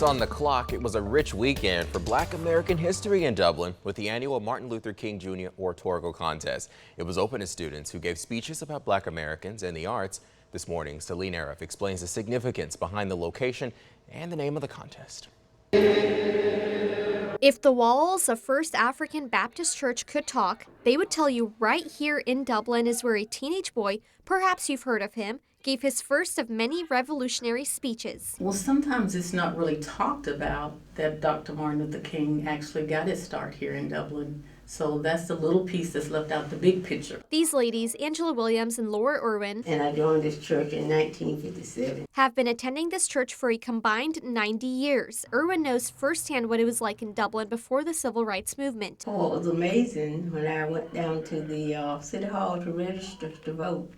6 on the clock. It was a rich weekend for Black American history in Dublin with the annual Martin Luther King Jr. Oratorical Contest. It was open to students who gave speeches about Black Americans and the arts. This morning, Celine Arif explains the significance behind the location and the name of the contest. If the walls of First African Baptist Church could talk, they would tell you right here in Dublin is where a teenage boy, perhaps you've heard of him, gave his first of many revolutionary speeches. Well, sometimes it's not really talked about that Dr. Martin Luther King actually got his start here in Dublin. So that's the little piece that's left out the big picture. These ladies, Angela Williams and Laura Irwin, and I joined this church in 1957. Have been attending this church for a combined 90 years. Irwin knows firsthand what it was like in Dublin before the Civil Rights Movement. Oh, it was amazing when I went down to the City Hall to register to vote.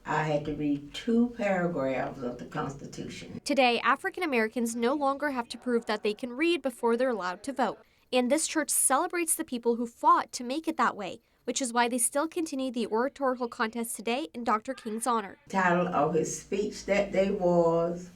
I had to read 2 paragraphs of the Constitution. Today, African Americans no longer have to prove that they can read before they're allowed to vote. And this church celebrates the people who fought to make it that way, which is why they still continue the oratorical contest today in Dr. King's honor. The title of his speech that day was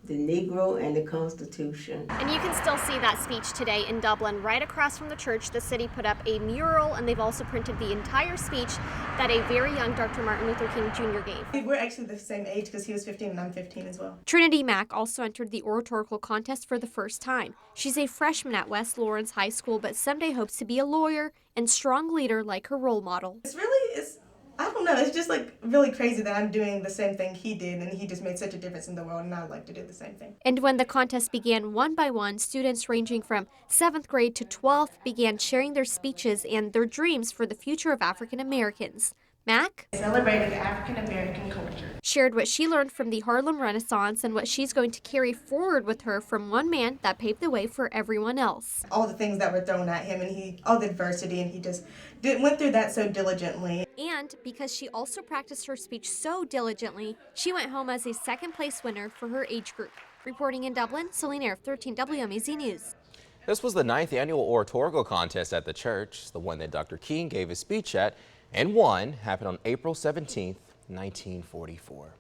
"The Negro and the Constitution." And you can still see that speech today in Dublin. Right across from the church, the city put up a mural, and they've also printed the entire speech that a very young Dr. Martin Luther King Jr. gave. We're actually the same age because he was 15 and I'm 15 as well. Trinity Mack also entered the oratorical contest for the first time. She's a freshman at West Lawrence High School, but someday hopes to be a lawyer and strong leader like her role model. I don't know, it's just like really crazy that I'm doing the same thing he did, and he just made such a difference in the world, and I'd like to do the same thing. And when the contest began, one by one, students ranging from 7th grade to 12th began sharing their speeches and their dreams for the future of African Americans. Mac Celebrated African American culture. Shared what she learned from the Harlem Renaissance and what she's going to carry forward with her from one man that paved the way for everyone else. All the things that were thrown at him, and all the adversity, and he just went through that so diligently. And because she also practiced her speech so diligently, she went home as a second-place winner for her age group. Reporting in Dublin, Celine Arif, 13 WMAZ News. This was the 9th annual oratorical contest at the church, the one that Dr. King gave his speech at and won, happened on April 17th, 1944.